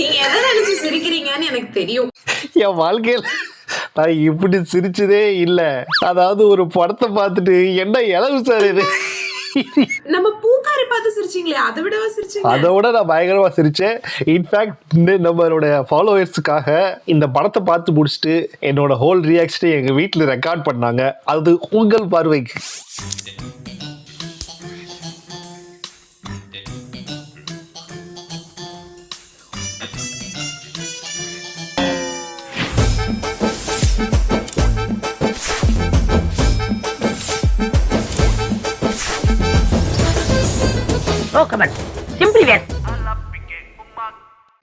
நீங்க எதை நினைச்சு சிரிக்கிறீங்கன்னு எனக்கு தெரியும். என் வாழ்க்கையில நான் இப்படி சிரிச்சதே இல்ல. அதாவது ஒரு படத்தை பார்த்துட்டு என்ன இளவு சார் இது, நம்ம பூக்காரி பார்த்து சிரிச்சீங்களே, அதை விடவா சிரிச்சீங்க? அதை விட நான் பயங்கரமா சிரிச்சேன். இன்ஃபேக்ட் நம்மளோட ஃபாலோவர்ஸுக்காக இந்த படத்தை பார்த்து முடிச்சுட்டு என்னோட ஹோல் ரியாக்ஷனை எங்க வீட்டில் ரெக்கார்ட் பண்ணாங்க. அது உங்கள் பார்வைக்கு. No comment. Simply yes.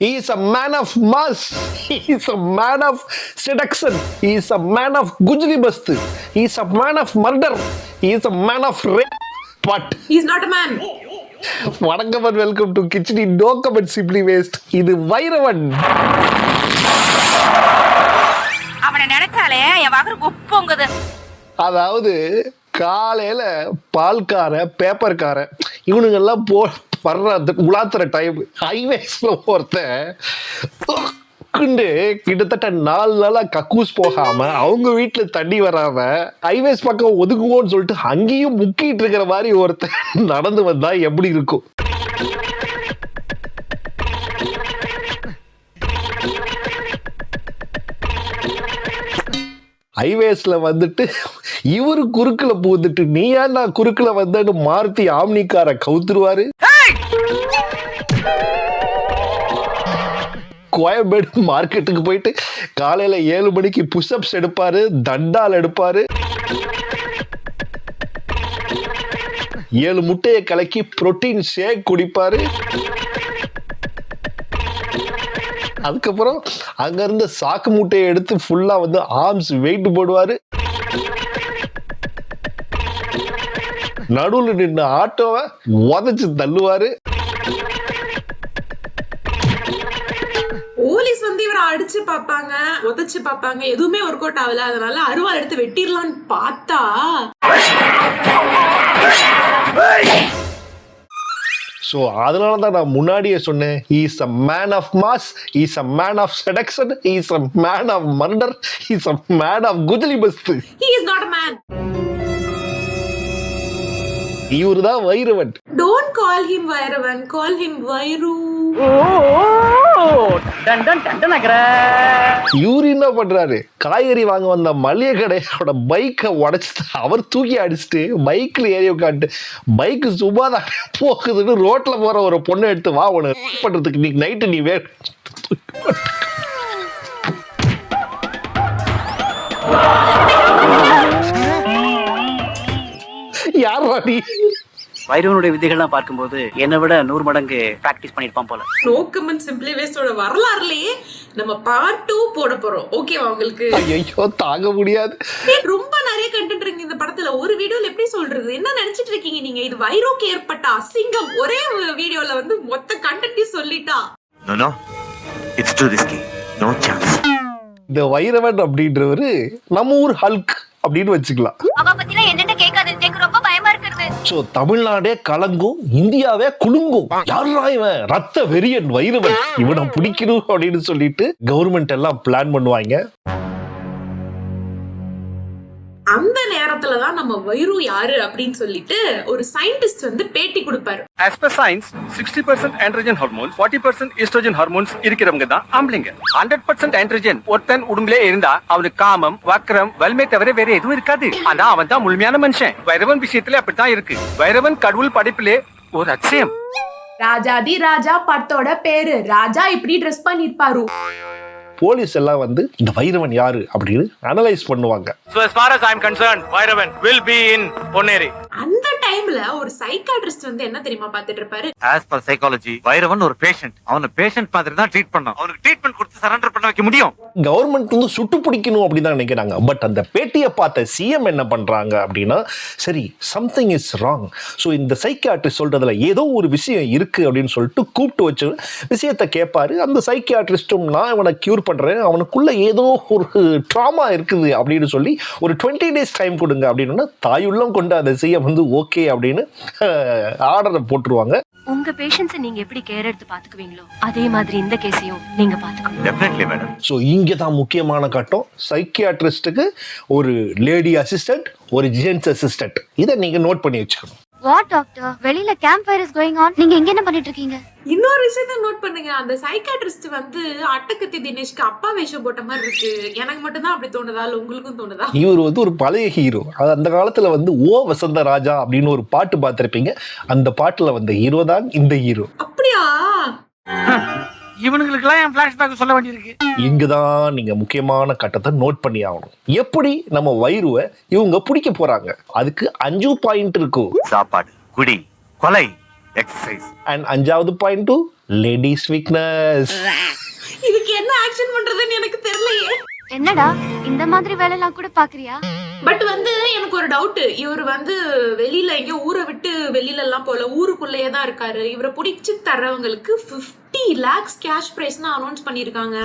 He is a man of mass. He is a man of seduction. He is a man of gujri bast. He is a man of murder. He is a man of rape. But He is not a man. வணக்கம் and welcome to Kitchen. No comment, simply waste. இது வைரவன். அவனை நினைச்சாலே என் வாக்குற குப்பொங்குது. அதாவது காலையில பால்கார பேப்பர்கார இவனுங்கெல்லாம் உலாத்துற time ஹைவேஸ்ல ஒருத்தன் கிட்டத்தட்ட 4 நாளா கக்கூஸ் போகாம அவங்க வீட்டுல தண்ணி வராம ஹைவேஸ் பக்கம் ஒதுக்குவோன்னு சொல்லிட்டு அங்கேயும் முக்கிட்டு இருக்கிற மாதிரி ஒருத்தன் நடந்து வந்தா எப்படி இருக்கும்? ஹைவேஸ்ல வந்துட்டு இவரு குறுக்குல பூந்துட்டு நீ ஏன் நான் குறுக்குல வந்தேன்னு மாருதி ஆம்னிக்கார கவுத்துருவாரு. கோயம்பேடு மார்க்கெட்டுக்கு போயிட்டு காலையில 7 மணிக்கு புஷ்அப்ஸ் எடுப்பாரு, தண்டால் எடுப்பாரு, 7 முட்டையை கலக்கி புரோட்டீன் ஷேக் குடிப்பாரு. அதுக்கப்புறம் அங்க இருந்து சாக்கு மூட்டையை எடுத்து ஃபுல்லா வந்து ஆர்ம்ஸ் வெயிட் போடுவாரு. நடுவில் நின்று ஆட்டோவை உதச்சு தள்ளுவாரு. போலீஸ் வந்து இவரை அடிச்சு பாப்பாங்க, உதச்சு பாப்பாங்க, எதுவுமே ஒர்க் அவுட் ஆகல. அதனால அருவாள் எடுத்து வெட்டிடலான்னு பார்த்தா ஸோ அதனால தான் நான் முன்னாடியே சொன்னேன், he is a man of mass, he is a man of seduction, he is a man of murder, he is a man of gujali bast. he is not a man. இவரு தான் Vairavan. Don't call him Vairavan, call him வைரு. இவரு என்ன பண்றாரு, காய்கறி வாங்க வந்த மளிகை கடையோட பைக்கை உடைச்சிட்டு அவர் தூக்கி அடிச்சுட்டு பைக்ல ஏறி உட்காந்து பைக்கு சும்மாதான் போகுதுன்னு ரோட்ல போற ஒரு பொண்ணை எடுத்து வா உன பண்றதுக்கு இன்னைக்கு நைட்டு நீ வேற யார் நீ? வைரவனுடைய விதைகள்லாம் பார்க்கும்போது என்னை விட 100 மடங்கு பிராக்டிஸ் பண்ணிருப்பான் போல. நோ கமெண்ட் சிம்பிளி வேஸ்டோட வரலாறுலயே நம்ம பார்ட் 2 போட போறோம். ஓகேவா உங்களுக்கு? ஐயோ தாங்க முடியாது. ரொம்ப நிறைய கண்டென்ட் இருக்கு இந்த படத்துல. ஒரு வீடியோல எப்படி சொல்றது, என்ன நினைச்சிட்டு இருக்கீங்க நீங்க? இது வைரோக்கு ஏற்பட்ட அசிங்கம். ஒரே வீடியோல வந்து மொத்த கண்டென்ட்டையும் சொல்லிட்டா. No, it's too risky. No chance. இந்த வைரவன் அப்படின்றவரு நம்ம ஊர் ஹல்க் அப்படின்னு வச்சுக்கலாம். அவ பத்தினா என்னென்ன கேட்காது, எனக்கு ரொம்ப பயமா இருக்குது. சோ தமிழ்நாடே கலங்கும், இந்தியாவே குலுங்கும். யாரா இவன், ரத்த வெறியன் வைரவன், இவனை பிடிக்கணும் அப்படின்னு சொல்லிட்டு கவர்மெண்ட் எல்லாம் பிளான் பண்ணுவாங்க. அந்த நேரத்துலதான் நம்ம வைரு யாரு அப்படின்னு சொல்லிட்டு ஒரு சயின்டிஸ்ட் வந்து பேட்டி கொடுப்பாரு. As per science, 60% androgen hormones, 40% estrogen hormones இருக்கிறவங்க தான் ஆம்பளைங்க. 100% androgen ஒருத்தன் உடம்புல இருந்தா அவனுக்கு காமம், வக்ரம், வல்மை தவிர வேற எதுவும் இருக்காது. ஆனா அவன் தான் முழுமையான மனுஷன். வைரவன் விஷயத்துல அப்படித்தான் இருக்கு. வைரவன் கடவுள் படைப்பிலே ஒரு அதிசயம். ராஜாதி ராஜா படத்தோட பேரு. ராஜா இப்படி ட்ரெஸ் பண்ணிருப்பாரு. போலீஸ் எல்லாம் வந்து இந்த வைரவன் யாரு அப்படின்னு அனலைஸ் பண்ணுவாங்க. So as far as I am concerned, Vairavan will be in Ponneri. அந்த டைம்ல ஒரு சைக்காட்ரிஸ்ட் வந்து என்ன தெரியுமா பார்த்துட்டு இருப்பாரு? As per psychology, வைரவன் ஒரு பேஷண்ட். அவனை பேஷண்ட் மாதிரி தான் ட்ரீட் பண்ணணும். அவனுக்கு ட்ரீட்மெண்ட் கொடுத்து சரண்டர் பண்ண வைக்க முடியும். கவர்மெண்ட் வந்து சுட்டு பிடிக்கணும் அப்படின்னு தான் நினைக்கிறாங்க. பட் அந்த பேட்டியை பார்த்த சிஎம் என்ன பண்றாங்க அப்படின்னா, சரி சம்திங் இஸ் ராங், ஸோ இந்த சைக்கியாட்ரிஸ்ட் சொல்றதுல ஏதோ ஒரு விஷயம் இருக்கு அப்படின்னு சொல்லிட்டு கூப்பிட்டு வச்சு விஷயத்தை கேட்பாரு. அந்த சைக்கியாட்ரிஸ்டும் நான் இவனை கியூர் பண்றேன், அவனுக்குள்ள ஏதோ ஒரு ட்ராமா இருக்குது அப்படின்னு சொல்லி ஒரு 20 days டைம் கொடுங்க அப்படின்னு தாயுள்ளம் கொண்ட அந்த சிஎம் வந்து ஓகே அப்படின்னு ஆர்டரை போட்டுருவாங்க. உங்க பேஷண்ட்ஸை நீங்க எப்படி கேர் எடுத்து பாத்துக்குவீங்களோ அதே மாதிரி இந்த கேஸையும் நீங்க பாத்துக்கணும். Definitely madam. ஸோ இங்கே தான் முக்கியமான கட்டம். சைக்கியாட்ரிஸ்ட்டுக்கு ஒரு லேடி அசிஸ்டன்ட், ஒரு ஜென்ஸ் அசிஸ்டன்ட். இதை நீங்க நோட் பண்ணி வச்சுக்கணும். வாட் டாக்டர், வெளியில camp fire is going on, நீங்க இங்க என்ன பண்ணிட்டு இருக்கீங்க? இன்னொரு விஷயத்த நோட் பண்ணுங்க, அந்த சைக்காட்ரிஸ்ட் வந்து அட்டகத்தி தினேஷ்க்கு அப்பா வேஷம் போட்ட மாதிரி இருக்கு. எனக்கு மட்டும் தான் அப்படி தோணுதா இல்ல உங்களுக்கும் தோணுதா? இவர் வந்து ஒரு பழைய ஹீரோ. அந்த காலத்துல வந்து ஓ வசந்த ராஜா அப்படின்னு ஒரு பாட்டு பார்த்திருப்பீங்க. அந்த பாட்டுல வந்த ஹீரோ தான் இந்த ஹீரோ. அப்படியா? இவனுங்களுக்கெல்லாம் என் பிளாஷ்பேக் சொல்ல வேண்டியிருக்கு. இங்குதான் நீங்க முக்கியமான கட்டத்தை நோட் பண்ணி ஆகணும். எப்படி நம்ம வைருவை இவங்க பிடிக்க போறாங்க, அதுக்கு 5 பாயிண்ட் இருக்கும். சாப்பாடு, குடி, கொலை, எக்ஸசைஸ். அண்ட் 5வது பாயிண்ட் லேடிஸ் வீக்னஸ். இதுக்கு என்ன ஆக்ஷன் பண்றதுன்னு எனக்கு தெரியலையே. என்னடா இந்த மாதிரி வேலைலாம் கூட பாக்குறியா? பட் வந்து எனக்கு ஒரு டவுட், இவர் வந்து வெளியில எங்கேயோ ஊரை விட்டு வெளியில எல்லாம் போல, ஊருக்குள்ளேயே தான் இருக்காரு. இவரை பிடிச்சி தர்றவங்களுக்கு 50 lakhs கேஷ் பிரைஸ்னு அனௌன்ஸ் பண்ணிருக்காங்க.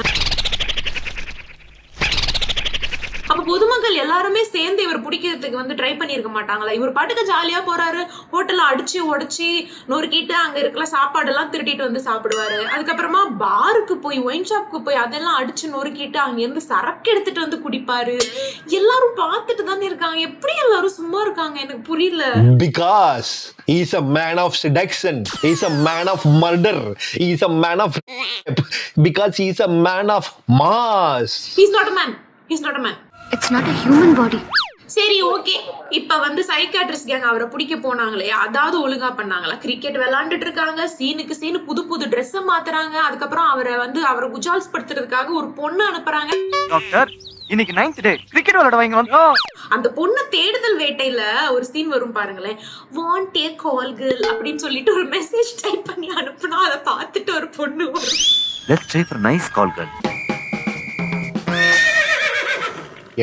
அப்ப பொதுமக்கள் எல்லாருமே சேர்ந்து இவர் பிடிக்கிறதுக்கு வந்து ட்ரை பண்ணிருக்க மாட்டாங்களா? இவர் பாட்டுக்கு ஜாலியா போறாரு, ஹோட்டல்ல அடிச்சு உடைச்சி நொறுக்கிட்டு அங்க இருக்கிற சாப்பாடு எல்லாம் திருட்டிட்டு வந்து சாப்பிடுவாரு. அதுக்கப்புறமா பாருக்கு போய், ஒயின் ஷாப்க்கு போய் அதெல்லாம் அடிச்சு நொறுக்கிட்டு அங்க இருந்து சரக்கு எடுத்துட்டு வந்து குடிப்பாரு. எல்லாரும் பார்த்துட்டு தானே இருக்காங்க. எப்படி எல்லாரும் சும்மா இருக்காங்க எனக்கு புரியல. Because he is a man of seduction, he is a man of murder, he is a man of rape, because he is a man of mass. He's not a man. He's not a man. It's not a human body. சரி, okay. இப்ப வந்து psychiatrist gang அவரை பிடிக்க போனாங்களே, அதாவது ஒழுங்கா பண்ணாங்களா? Cricket விளையாண்டுட்டு இருக்காங்க, சீனுக்கு சீனு புது புது ட்ரெஸ் மாத்துறாங்க. அதுக்கப்புறம் அவரை குஜால்ஸ் படுத்துறதுக்காக ஒரு பொண்ணு அனுப்புறாங்க. டாக்டர், இன்னைக்கு 9th டே, கிரிக்கெட் விளையாட வைங்க. அந்த பொண்ணு தேடுதல் வேட்டையில ஒரு சீன் வரும் பாருங்களேன். வாண்ட் ஏ கால் கேர்ள் அப்படின்னு சொல்லிட்டு ஒரு மெசேஜ் டைப் பண்ணி அனுப்புனா அதை பார்த்துட்டு ஒரு பொண்ணு வரும். Let's try for nice call girl.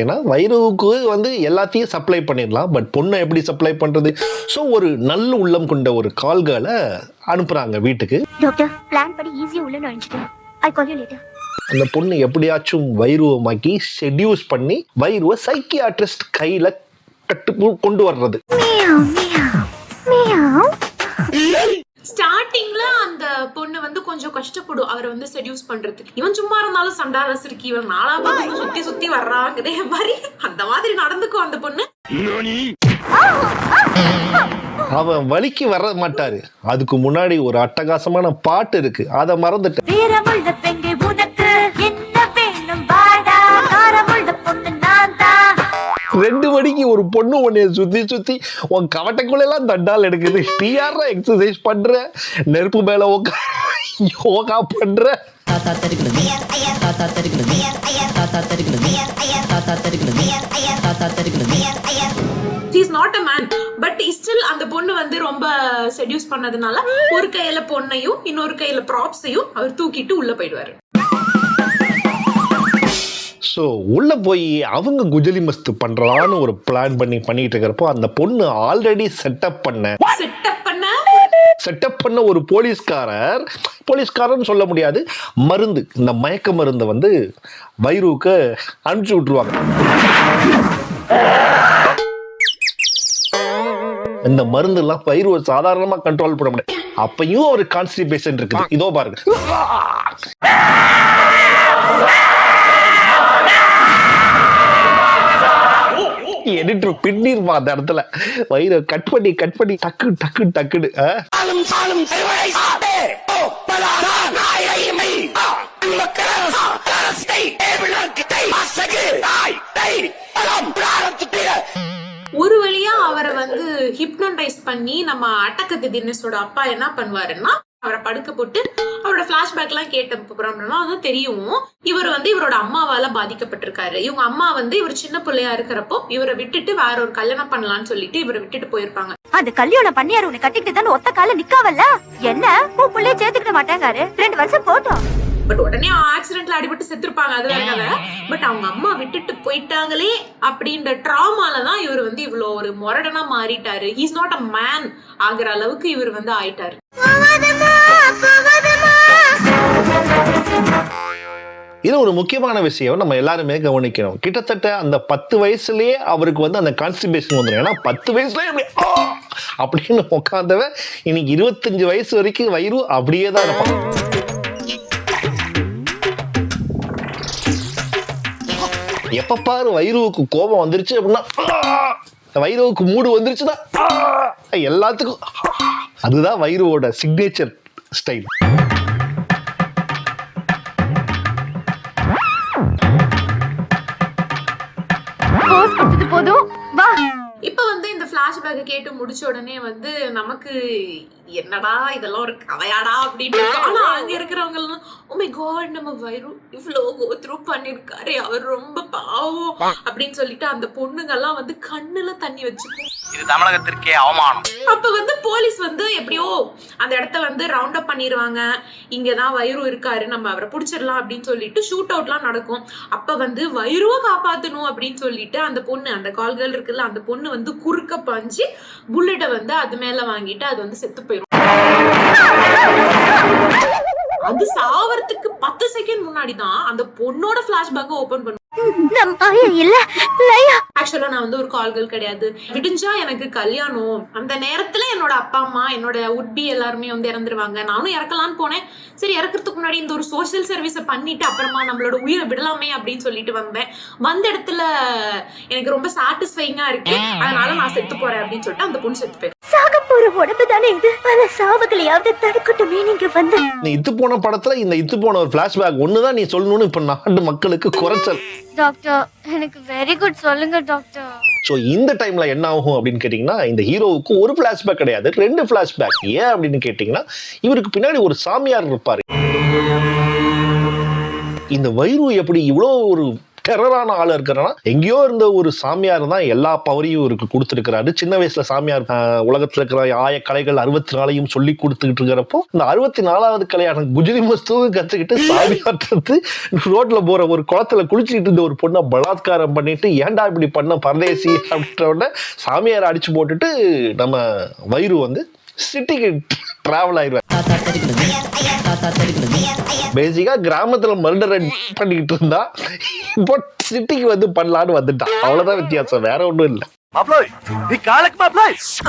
ஏன்னா வைரவுக்கு வந்து எல்லாத்தையும் சப்ளை பண்ணிடலாம், பட் பொண்ணை எப்படி சப்ளை பண்றது? ஸோ ஒரு நல்ல உள்ளம் கொண்ட ஒரு கால்களை அனுப்புறாங்க வீட்டுக்கு. டாக்டர், பிளான் படி ஈஸியா உள்ள நுழைஞ்சிட்டேன். ஐ கால் யூ லேட்டர். அந்த பொண்ணு எப்படியாச்சும் வைருவமாக்கி செடியூஸ் பண்ணி வைருவ சைக்கியாட்ரிஸ்ட் கையில கொண்டு வர்றது. ஸ்டார்டிங்ல அந்த பொண்ணு வந்து கொஞ்சம் கஷ்டப்படும் அவரை வந்து செடியூஸ் பண்றதுக்கு. இவன் சும்மா இருந்தாலும் சண்டால சிரிக்கி இவன் நாலா பக்கம் சுத்தி சுத்தி வர்றாங்கதே மாதிரி அந்த மாதிரி நடந்துக்கும் அந்த பொண்ணு. அவன் வலிக்கு வர மாட்டாரு. அதுக்கு முன்னாடி ஒரு அட்டகாசமான பாட்டு இருக்கு, அதை மறந்துட்டேன். 2 மணிக்கு ஒரு பொண்ணு உன்னைய சுத்தி சுத்தி உன் கவட்டைக்குள்ள எல்லாம் தண்டால் எடுக்குது. டிஆர் எக்ஸசைஸ் பண்ற, நெருப்பு மேல யோகா பண்ற. He is not a man, but still அந்த பொண்ணு வந்து ரொம்ப செடியூஸ் பண்ணதுனால ஒரு கையில பொண்ணையும் இன்னொரு கையில ப்ராப்ஸையும் அவர் தூக்கிட்டு உள்ள போயிடுவாரு. ஸோ உள்ள போய் அவங்க குஜலி மஸ்து பண்றான்னு ஒரு பிளான் பண்ணிட்டு இருக்கிறப்போ அந்த பொண்ணு ஆல்ரெடி செட்டப் பண்ண ஒரு போலீஸ்காரன் சொல்ல முடியாது, மருந்து, இந்த மயக்க மருந்தை வந்து வைருவுக்கு அனுப்பிச்சு விட்டுருவாங்க. இந்த மருந்து எல்லாம் வைருவை சாதாரணமா கண்ட்ரோல் பண்ண முடியாது. அப்பயும் ஒரு கான்ஸ்டிபேஷன் இருக்குது. இதோ பாருங்க. எடிட்டர் பின்னிருமா அந்த இடத்துல வயிறு கட் பண்ணி டக்குன்னு ஒரு வழியா அவரை வந்து ஹிப்னோடைஸ் பண்ணி நம்ம அட்டகத்தி தினேஷோட அப்பா என்ன பண்ணுவாருன்னா அவரை படுக்க போட்டு அவரோட பிளாஷ்பேக் எல்லாம் கேட்டப்புறம்னா வந்து தெரியும் இவர் வந்து இவரோட அம்மாவால பாதிக்கப்பட்டிருக்காரு. இவங்க அம்மா வந்து இவர் சின்ன பிள்ளையா இருக்கிறப்போ இவரை விட்டுட்டு வேற ஒரு கல்யாணம் பண்ணலாம்னு சொல்லிட்டு இவரை விட்டுட்டு போயிருப்பாங்க. அந்த கல்யாணம் பண்ணியாரு உன்னை கட்டிக்கிட்டு தானே ஒத்த கால நிக்காவல்ல, என்ன உன் பிள்ளைய சேர்த்துக்கிட மாட்டாங்காரு, 2 வருஷம் போட்டோம். பட் உடனே ஆக்சிடென்ட்ல அடிபட்டு செத்துருப்பாங்க, அது வேற கதை. பட் அவங்க அம்மா விட்டுட்டு போயிட்டாங்களே அப்படின்ற ட்ராமாலதான் இவர் வந்து இவ்வளவு ஒரு மொரடனா மாறிட்டாரு. He is not a man ஆகிற அளவுக்கு இவர் வந்து ஆயிட்டாரு. இது ஒரு முக்கியமான விஷயம் நம்ம எல்லாருமே கவனிக்கணும். கிட்டத்தட்ட அந்த 10 வயசுலயே அவருக்கு வந்து அந்த கான்ஸ்டிபேஷன் வந்துடும். ஏன்னா 10 வயசுலயே அப்படின்னு உட்காந்தவன் இன்னைக்கு 25 வயசு வரைக்கும் வயிறு அப்படியே தான் இருப்பான். எப்ப பாரு வைரவுக்கு கோபம் வந்துருச்சு அப்படின்னா, வைரவுக்கு மூடு வந்துருச்சுன்னா எல்லாத்துக்கும் அதுதான் வைரவோட சிக்னேச்சர் ஸ்டைல். போதும் வா. இப்ப வந்து இந்த பிளாஷ்பேக் கேட்டு முடிச்ச உடனே வந்து நமக்கு என்னடா இதெல்லாம் ஒரு கதையாடா அப்படின்னு. ஆனா அங்க இருக்கிறவங்க எல்லாம் ஓ மை காட் நம்ம வைரு இவ்ளோ கோ த்ரூ பண்ணிருக்காரு, அவர் ரொம்ப பாவம் அப்படின்னு சொல்லிட்டு அந்த பொண்ணுங்க எல்லாம் வந்து கண்ணுல தண்ணி வச்சுப்போம். இது தமிழகத்திற்கே அவமானம். அப்ப வந்து போலீஸ் வந்து எப்படியோ அந்த இடத்த வந்து ரவுண்ட் அப் பண்ணிடுவாங்க. இங்கதான் வைரு இருக்காரு, நம்ம அவரை பிடிச்சிடலாம் அப்படின்னு சொல்லிட்டு ஷூட் அவுட்லாம் நடக்கும். அப்ப வந்து வைருவை காப்பாத்தணும் அப்படின்னு சொல்லிட்டு அந்த பொண்ணு, அந்த கால்கள் இருக்குல்ல, அந்த பொண்ணு வந்து குறுக்க பாஞ்சு புல்லட்டை வந்து அது மேல வாங்கிட்டு அது வந்து செத்து போயிடும். அது சாவறதுக்கு 10 செகண்ட் முன்னாடி தான் அந்த பொண்ணோட பிளாஷ்பேக் ஓபன் பண்ணும். ஆக்சுவலா நான் வந்து ஒரு கால்கள் கிடையாது. விடிஞ்சா எனக்கு கல்யாணம், அந்த நேரத்துல என்னோட அப்பா அம்மா என்னோட உட்பி எல்லாருமே வந்து இறந்துருவாங்க. நானும் இறக்கலான்னு போனேன். சரி இறக்குறதுக்கு முன்னாடி இந்த ஒரு சோசியல் சர்வீஸை பண்ணிட்டு அப்புறமா நம்மளோட உயிரை விடலாமே அப்படின்னு சொல்லிட்டு வந்தேன். வந்த இடத்துல எனக்கு ரொம்ப சாட்டிஸ்ஃபைங்கா இருக்கு, அதனால நான் செத்து போறேன் அப்படின்னு சொல்லிட்டு அந்த பொண்ணு செத்து போயிடும். சாக போற உடம்பு தானே இது, பல சாவுகளையாவது தடுக்கட்டுமே நீங்க வந்து. நீ இத்து போன படத்துல இந்த இத்து போன ஒரு பிளாஷ்பேக் ஒண்ணுதான் நீ சொல்லணும்னு இப்ப நாட்டு மக்களுக்கு குறைச்சல். டாக்டர் எனக்கு வெரி குட் சொல்லுங்க டாக்டர். ஸோ இந்த டைம்ல என்ன ஆகும் அப்படின்னு கேட்டிங்கன்னா, இந்த ஹீரோவுக்கு ஒரு பிளாஷ்பேக் கிடையாது, 2 பிளாஷ்பேக். ஏன் அப்படின்னு கேட்டிங்கன்னா, இவருக்கு பின்னாடி ஒரு சாமியார் இருப்பாரு. இந்த வைரு எப்படி இவ்வளோ ஒரு டெரரான ஆள் இருக்கிறனா, எங்கேயோ இருந்த ஒரு சாமியார் தான் எல்லா பவரையும் இவருக்கு கொடுத்துருக்கிறாரு. சின்ன வயசுல சாமியார் உலகத்துல இருக்கிற ஆயக்கலைகள் 64 சொல்லி கொடுத்துக்கிட்டு இருக்கிறப்போ, இந்த 64வது கலையான குஜிலி மஸ்துவும் கற்றுக்கிட்டு சாமியார்த்து ரோட்ல போற ஒரு குளத்துல குளிச்சுக்கிட்டு இருந்த ஒரு பொண்ணை பலாத்காரம் பண்ணிட்டு, ஏன்டா இப்படி பண்ண பரதேசி அப்படின்ற உடனே சாமியார் அடிச்சு போட்டுட்டு நம்ம வைரு வந்து சிட்டிக்கு டிராவல் ஆயிடுவார். பேசிக்கா கிராமத்துல மர்டர் பண்ணிக்கிட்டு இருந்தா இப்போ சிட்டிக்கு வந்து பண்ணலான்னு வந்துட்டான். அவ்வளவுதான் வித்தியாசம், வேற ஒண்ணும் இல்ல.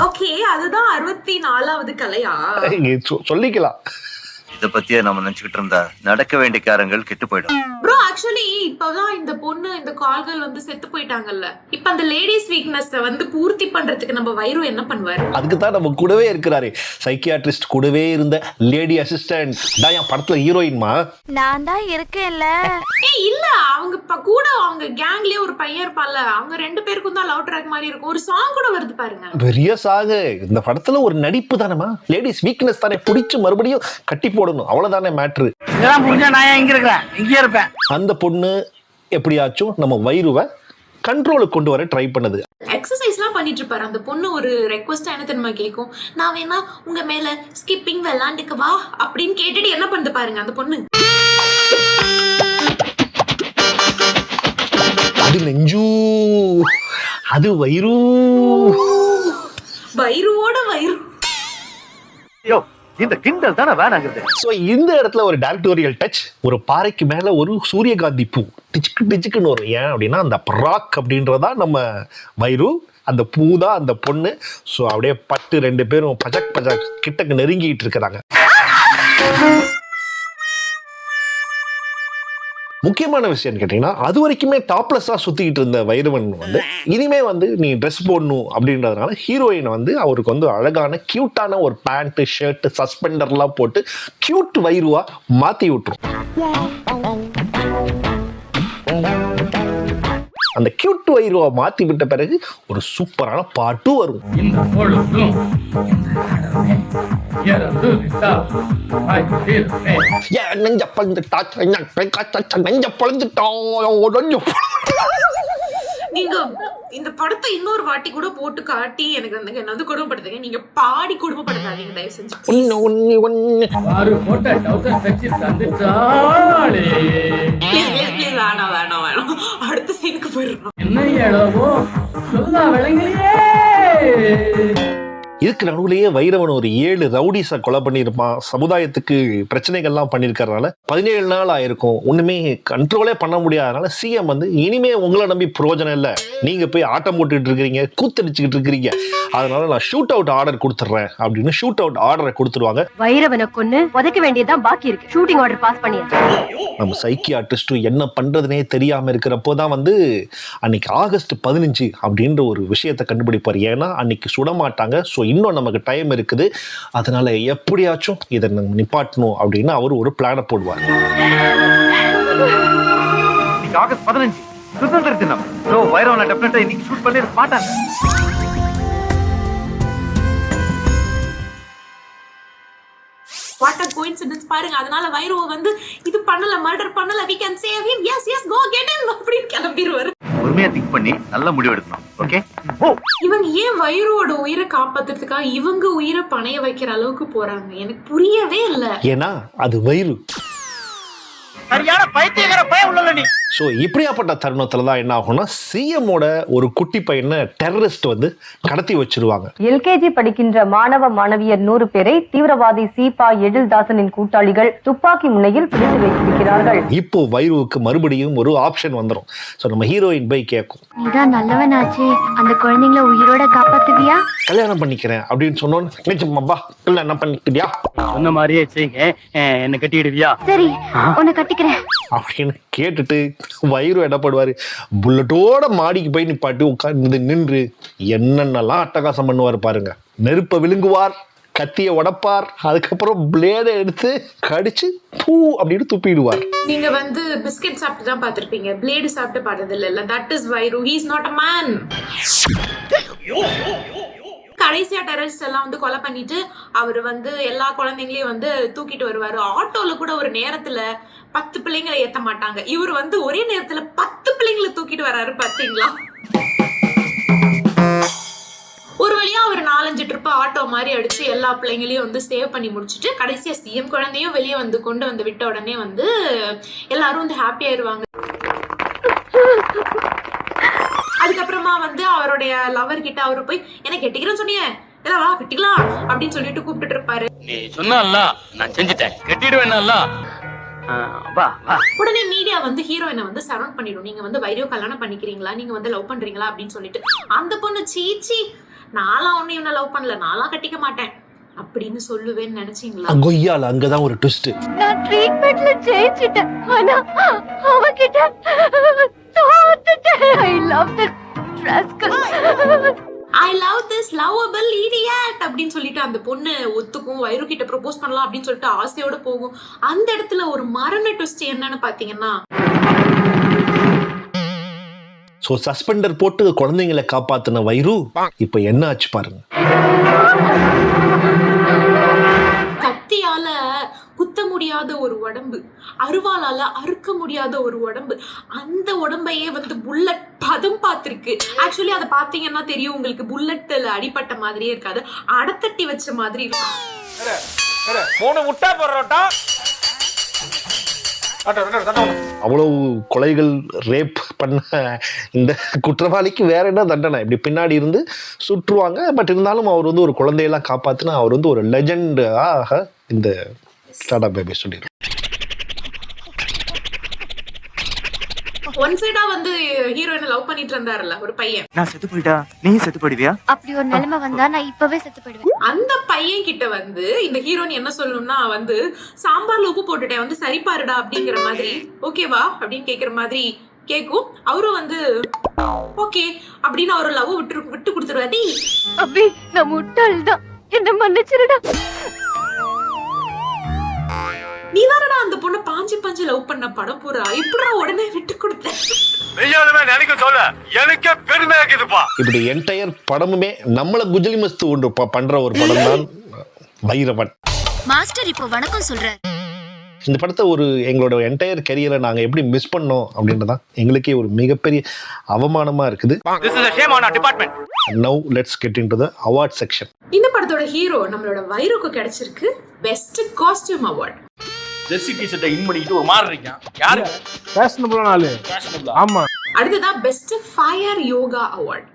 ஓகே, அதுதான் 64வது கலையா? சொல்லிக்கலாம். இத பத்தியே நம்ம நினைச்சுக்கிட்டு இருந்தா நடக்க வேண்டிய காரியங்கள் கெட்டு போயிடும். ப்ரோ ஆக்சுவலி இப்பதான் இந்த பொண்ணு, இந்த கால்கள் வந்து செத்து போயிட்டாங்கல்ல, இப்ப அந்த லேடிஸ் வீக்னஸ் வந்து பூர்த்தி பண்றதுக்கு நம்ம வைரு என்ன பண்ணுவாரு? அதுக்கு தான் நம்ம கூடவே இருக்கிறாரு, சைக்கியாட்ரிஸ்ட் கூடவே இருந்த லேடி அசிஸ்டன்ட். என் படத்துல ஹீரோயின்மா நான் தான் இருக்கேன்ல. ஏய் இல்ல, அவங்க கூட அவங்க கேங்லயே ஒரு பையன் இருப்பான்ல, அவங்க 2 பேருக்கும் தான் லவ் ட்ராக் மாதிரி இருக்கும். ஒரு சாங் கூட வருது பாருங்க, பெரிய சாங். இந்த படத்துல ஒரு நடிப்பு தானேமா, லேடிஸ் வீக்னஸ் தானே, பிடிச்சு மறுபடியும் கட்டி போடணும், அவ்வளவுதானே மேட்ரு. அந்த பொண்ணு எப்படியாச்சும் நம்ம வைருவை கண்ட்ரோலுக்கு கொண்டு வர ட்ரை பண்ணுது. எக்ஸசைஸ்லாம் பண்ணிட்டு இருப்பாரு. அந்த பொண்ணு ஒரு ரெக்வஸ்ட் என்ன தெரியுமா கேட்கும், நான் வேணா உங்க மேல ஸ்கிப்பிங் விளையாண்டுக்கு வா அப்படின்னு கேட்டுட்டு என்ன பண்ணுது பாருங்க அந்த பொண்ணு. அது நெஞ்சு, அது வைரு, வைருவோட வைரு. இந்த கிண்டல் தானே வேணாங்கிறது. ஸோ இந்த இடத்துல ஒரு டைரக்டோரியல் டச், ஒரு பாறைக்கு மேல ஒரு சூரியகாந்தி பூ டிச்சுக்கு டிச்சுக்குன்னு வரும். ஏன் அப்படின்னா அந்த பராக் அப்படின்றதா நம்ம வைரு, அந்த பூ தான் அந்த பொண்ணு. ஸோ அப்படியே பட்டு 2 பேரும் பஜக் பஜக் கிட்டக்கு நெருங்கிட்டு இருக்கிறாங்க. முக்கியமான விஷயம் கேட்டீங்கன்னா, அது வரைக்குமே டாப்லெஸ்ஸா சுத்திக்கிட்டு இருந்த வைரவன் வந்து இனிமே வந்து நீ ட்ரெஸ் போடணும் அப்படின்றதுனால ஹீரோயின் வந்து அவருக்கு வந்து அழகான கியூட்டான ஒரு பேண்ட், ஷர்ட், சஸ்பெண்டர்லாம் போட்டு கியூட் வைருவா மாத்தி விட்டுரும். அந்த கியூட் வைருவா மாத்தி விட்ட பிறகு ஒரு சூப்பரான பாட்டு வரும். நீங்க இந்த படத்தை இன்னொரு வாட்டி கூட போட்டு காட்டி எனக்கு வந்து என்ன வந்து கொடுமைப்படுத்துங்க, நீங்க பாடி கொடுமைப்படுத்தாதீங்க தயவு செஞ்சு. வேணாம் வேணாம் வேணாம், அடுத்த சீனுக்கு போயிடுறோம். இதுக்கு நடுவுலயே வைரவன் ஒரு 7 ரவுடிஸை கொலை பண்ணியிருப்பான், சமுதாயத்துக்கு பிரச்சனைகள்லாம் பண்ணியிருக்கறனால 17 நாள் ஆயிருக்கும், ஒண்ணுமே கண்ட்ரோலே பண்ண முடியாதனால சிஎம் வந்து இனிமே உங்களை நம்பி பிரயோஜனம் இல்லை, நீங்க போய் ஆட்டம் போட்டுக்கிட்டு இருக்கிறீங்க, கூத்தடிச்சுக்கிட்டு இருக்கிறீங்க, அதனால நான் ஷூட் அவுட் ஆர்டர் கொடுத்துட்றேன் அப்படின்னு ஷூட் அவுட் ஆர்டரை கொடுத்துருவாங்க. வைரவனை கொன்னு உதைக்க வேண்டியதுதான் பாக்கி இருக்கு. ஷூட்டிங் ஆர்டர் பாஸ் பண்ணியாச்சு. நம்ம சைக்கியாட்ரிஸ்டும் என்ன பண்றதுனே தெரியாம இருக்கிறப்போ தான் வந்து அன்னைக்கு ஆகஸ்ட் 15 அப்படின்ற ஒரு விஷயத்தை கண்டுபிடிப்பார். ஏன்னா அன்னைக்கு சுட மாட்டாங்க, ஸோ இன்னும் நமக்கு டைம் இருக்குது, அதனால எப்படியாச்சும் இதை நம்ம நிப்பாட்டணும் அப்படின்னு அவர் ஒரு பிளானை போடுவார். ஆகஸ்ட் 15 சுதந்திர தினம். ஸோ வைரவனை டெஃபினட்டா இன்னைக்கு ஷூட் பண்ணி மாட்டாங்க. வாட் அ கோயின்சிடென்ஸ் பாருங்க. அதனால வைரவ வந்து இது பண்ணல, மர்டர் பண்ணல, we can save him, yes yes go get him அப்படின்னு கிளம்பிடுவாரு. பொறுமையா திங்க் பண்ணி நல்ல முடிவு எடுக்கணும். ஓகே, இவங்க ஏன் வைரோட உயிரை காப்பாத்துறதுக்காக இவங்க உயிரை பணைய வைக்கிற அளவுக்கு போறாங்க, எனக்கு புரியவே இல்ல. ஏன்னா அது வைரு. சரியான பைத்தியக்கார பையன் உள்ள நீ. ஸோ இப்படியாப்பட்ட தருணத்தில் தான் என்ன ஆகும்னா சிஎம்மோட ஒரு குட்டி பையனை டெரரிஸ்ட் வந்து கடத்தி வச்சிருவாங்க. எல்கேஜி படிக்கின்ற மாணவ மாணவியர் 100 பேரை தீவிரவாதி சீபா எழில்தாசனின் கூட்டாளிகள் துப்பாக்கி முனையில் பிடித்து வைத்திருக்கிறார்கள். இப்போ வைருவுக்கு மறுபடியும் ஒரு ஆப்ஷன் வந்துடும். ஸோ நம்ம ஹீரோயின் போய் கேட்கும், நீதான் நல்லவனாச்சு, அந்த குழந்தைங்களை உயிரோட காப்பாத்துவியா? கல்யாணம் பண்ணிக்கிறேன் அப்படின்னு சொன்னோன்னு நிஜமாப்பா கல்யாணம் பண்ணிக்கிறியா சொன்ன மாதிரியே செய்யுங்க, என்ன கட்டிடுவியா? சரி, உன்னை கட்டிக்கிறேன் அப்படின்னு கேட்டுட்டு வைரு என்ன பண்ணுவாரு, புல்லட்டோட மாடிக்கு போய் நிப்பாட்டி உட்கார்ந்து நின்று என்னென்னலாம் அட்டகாசம் பண்ணுவார் பாருங்க. நெருப்பை விழுங்குவார், கத்திய உடைப்பார், அதுக்கப்புறம் பிளேடை எடுத்து கடிச்சு பூ அப்படின்னு துப்பிடுவார். நீங்க வந்து பிஸ்கெட் சாப்பிட்டு தான் பார்த்திருப்பீங்க, பிளேடு சாப்பிட்டு பார்த்தது இல்ல. That is wire, he is not a man. கடைசியா டெரரிஸ்ட் எல்லாம் வந்து கொலை பண்ணிட்டு அவர் வந்து எல்லா குழந்தைங்களையும் வந்து தூக்கிட்டு வருவாரு. ஆட்டோல கூட ஒரு நேரத்துல 10 பிள்ளைங்களை ஏத்த மாட்டாங்க, இவர் வந்து ஒரே நேரத்துல 10 பிள்ளைங்களை தூக்கிட்டு வராரு பாத்தீங்களா. ஒரு வழியா அவர் 4-5 ட்ரிப் ஆட்டோ மாதிரி அடிச்சு எல்லா பிள்ளைங்களையும் வந்து சேவ் பண்ணி முடிச்சுட்டு கடைசியா சிஎம் குழந்தையும் வெளியே வந்து கொண்டு வந்து விட்ட உடனே வந்து எல்லாரும் வந்து ஹாப்பி ஆயிருவாங்க. அதுக்கப்புறமா வந்து அவருடைய லவர் கிட்ட அவரு போய் என்ன கெட்டிக்கிறேன்னு சொன்னீங்க, எல்லாம் வா கட்டிக்கலாம் அப்படின்னு சொல்லிட்டு கூப்பிட்டு இருப்பாரு. நீ சொன்னல்ல நான் செஞ்சுட்டேன், கட்டிடுவேன்ல. வா வா. உடனே மீடியா வந்து ஹீரோயினை வந்து சரவுண்ட் பண்ணிடும், நீங்க வந்து வைரோ கல்யாணம் பண்ணிக்கிறீங்களா, நீங்க வந்து லவ் பண்றீங்களா அப்படின்னு சொல்லிட்டு. அந்த பொண்ணு சீச்சி நான்லாம் ஒன்னும் இவனை லவ் பண்ணல, நான்லாம் கட்டிக்க மாட்டேன் அப்படின்னு சொல்லுவேன்னு நினைச்சீங்களா? கொய்யால அங்கதான் ஒரு ட்விஸ்ட். நான் ட்ரீட்மெண்ட்ல ஜெயிச்சிட்டேன், ஆனா அவகிட்ட தோத்துட்டேன். I love this rascal. I love this lovable idiot அப்படின்னு சொல்லிட்டு அந்த பொண்ணு ஒத்துக்கும், வைரு கிட்ட ப்ரோபோஸ் பண்ணலாம் அப்படின்னு சொல்லிட்டு ஆசையோட போகும். அந்த இடத்துல ஒரு மரண ட்விஸ்ட் என்னன்னு பாத்தீங்கன்னா, ஸோ சஸ்பெண்டர் போட்டு குழந்தைங்களை காப்பாத்தின வைரு இப்ப என்ன ஆச்சு பாருங்க. கத்தியால குத்த முடியாத ஒரு உடம்பு, அருவாளால அறுக்க முடியாத ஒரு உடம்பு, அந்த உடம்பையே வந்து புல்லட் பதம் பார்த்திருக்கு. ஆக்சுவலி அதை பாத்தீங்கன்னா தெரியும் உங்களுக்கு, புல்லட்ல அடிப்பட்ட மாதிரியே இருக்காது, அடத்தட்டி வச்ச மாதிரி இருக்கும். 3 முட்டை பரோட்டா. அவ்வளவு கொலைகள் ரேப் பண்ண இந்த குற்றவாளிக்கு வேற என்ன தண்டனை, இப்படி பின்னாடி இருந்து சுற்றுவாங்க. பட் இருந்தாலும் அவர் வந்து ஒரு குழந்தையெல்லாம் காப்பாத்தினா அவர் வந்து ஒரு லெஜெண்டாக இந்த டாடா பேபி சொல்லிடுறோம். ஒன் சைடா வந்து ஹீரோயினை லவ் பண்ணிட்டு இருந்தாருல்ல ஒரு பையன், நான் செத்து போயிட்டா நீ செத்து போயிடுவியா? அப்படி ஒரு நிலைமை வந்தா நான் இப்பவே செத்து போயிடுவேன். அந்த பையன் கிட்ட வந்து இந்த ஹீரோயின் என்ன சொல்லணும்னா வந்து சாம்பார்ல உப்பு போட்டுட்டேன் வந்து சரிப்பாருடா அப்படிங்கிற மாதிரி, ஓகேவா அப்படின்னு கேக்குற மாதிரி கேக்கும். அவரும் வந்து ஓகே அப்படின்னு அவரு லவ் விட்டு கொடுத்துருவாடி. அபி நான் முட்டாள் தான், என்ன மன்னிச்சிருடா. நீ தானடா அந்த பொண்ணை பாஞ்சு லவ் பண்ண படம் பூரா, இப்படிடா உடனே விட்டு கொடுத்த. எனக்கு சொல்ல எனக்கு பெருமையா இருக்குதுப்பா. இப்படி என்டையர் படமுமே நம்மள குஜலி மஸ்து ஒன்று பண்ற ஒரு படம் தான் வைரவன். மாஸ்டர் இப்போ வணக்கம் சொல்றார். இந்த படத்தை ஒரு எங்களோட என்டையர் கரியரை நாங்கள் எப்படி மிஸ் பண்ணோம் அப்படின்றதான் எங்களுக்கே ஒரு மிகப்பெரிய அவமானமா இருக்குது. This is a shame on our department. Now let's get into the award section. இந்த படத்தோட ஹீரோ நம்மளோட வைரோக்கு கிடைச்சிருக்கு பெஸ்ட் காஸ்டியூம் அவார்ட். ஜெர்சி டி-ஷர்ட்டை இன் பண்ணிட்டு ஒரு மாதிரி இருக்கான். யாரு? ஃபேஷனபிளான ஆளு. ஃபேஷனபிளா? ஆமா. அடுத்ததா பெஸ்ட் ஃபயர் யோகா அவார்ட்.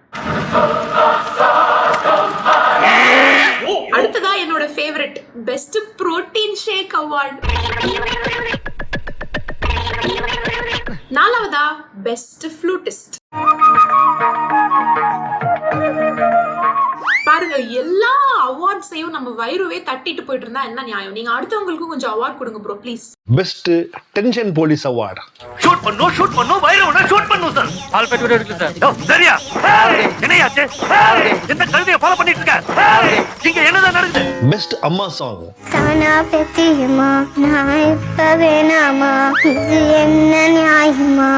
அடுத்ததா என்னோட favourite best protein shake award. நாலாவதா பெஸ்ட் ஃப்ளூட்டிஸ்ட். பாருங்க, எல்லா அவார்ட்ஸையும் நம்ம வைருவே தட்டிட்டு போயிட்டு இருந்தா என்ன நியாயம்? நீங்க அடுத்தவங்களுக்கும் கொஞ்சம் அவார்ட் கொடுங்க bro please. Best tension police award. Shoot பண்ணு வைரவனை ஷூட் பண்ணு சார். ஆல் பெட் வீடியோ எடுக்கல சார். யோ சரியா? என்னையாச்சு? இந்த கழுதையை ஃபாலோ பண்ணிட்டு இருக்க. இங்க என்னதான் நடக்குது? பெஸ்ட் அம்மா சாங். தானா பெத்தியம்மா நான் இப்ப வேணாமா இது என்ன நியாயமா.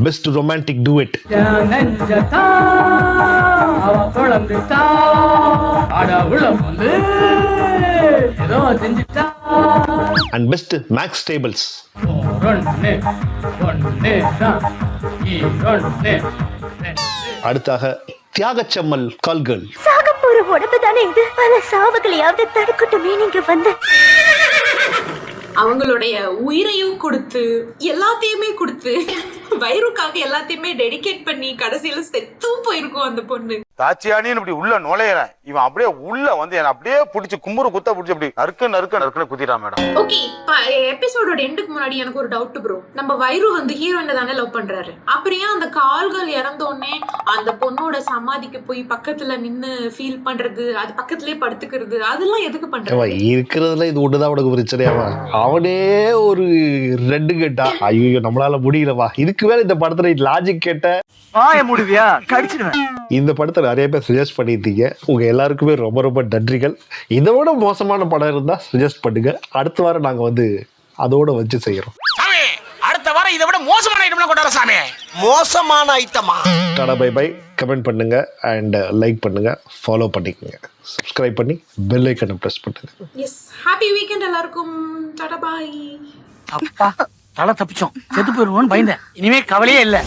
Best romantic duet. And best max tables. அடுத்தாக தியாகச்சம்மல் கால்கள். சாக போற உடம்பு தானே இது, பல சாவுகளையாவது தடுக்கட்டுமே நீங்க வந்து. அவங்களுடைய உயிரையும் கொடுத்து எல்லாத்தையுமே கொடுத்து வைருக்காக எல்லாத்தையுமே டெடிகேட் பண்ணி கடைசியில செத்தும் போயிருக்கும் அந்த பொண்ணு. தாச்சியானின்னு இப்படி உள்ள நுழையறேன், இவன் அப்படியே உள்ள வந்து என்ன அப்படியே பிடிச்சி கும்புறு குத்த பிடிச்சி அப்படி நறுக்குன்னு குத்திட்டான் மேடம். ஓகே, எபிசோடோட எண்டுக்கு முன்னாடி எனக்கு ஒரு டவுட் ப்ரோ. நம்ம வைரு வந்து ஹீரோயினை தானே லவ் பண்றாரு, அப்புறம் அந்த கால்கள் இறந்த உடனே அந்த பொண்ணோட சமாதிக்கு போய் பக்கத்துல நின்னு ஃபீல் பண்றது, அது பக்கத்துலயே படுத்துக்கிறது, அதெல்லாம் எதுக்கு பண்றாரு? இருக்கிறதுல இது ஒண்ணுதான் உனக்கு பிரச்சனையாவா? அவனே ஒரு ரெண்டு கேட்டா ஐயோ நம்மளால முடியலவா, இதுக்கு வேற இந்த படத்துல லாஜிக் கேட்ட வாய முடிவியா கடிச்சிடுவேன். இந்த படத்தை நிறைய பேர் சஜஸ்ட் பண்ணிட்டீங்க, உங்க எல்லாருக்குமே ரொம்ப ரொம்ப நன்றிகள். இதை விட மோசமான படம் இருந்தா சஜஸ்ட் பண்ணுங்க, அடுத்த வாரம் நாங்க வந்து அதோட வச்சு செய்யறோம். அடுத்த வாரம் இதை விட மோசமான ஐட்டம்லாம் கொண்டாட சாமி. மோசமான ஐட்டமா? Tata bye bye. கமெண்ட் பண்ணுங்க அண்ட் லைக் பண்ணுங்க, ஃபாலோ பண்ணிக்கோங்க, சப்ஸ்கிரைப் பண்ணி பெல் ஐக்கனை பிரஸ் பண்ணுங்க. எஸ், ஹாப்பி வீக்கெண்ட் எல்லாருக்கும். Tata bye. அப்பா தலை தப்பிச்சோம், செத்து போயிருவோம்னு பயந்தேன், இனிமே கவலையே இல்லை.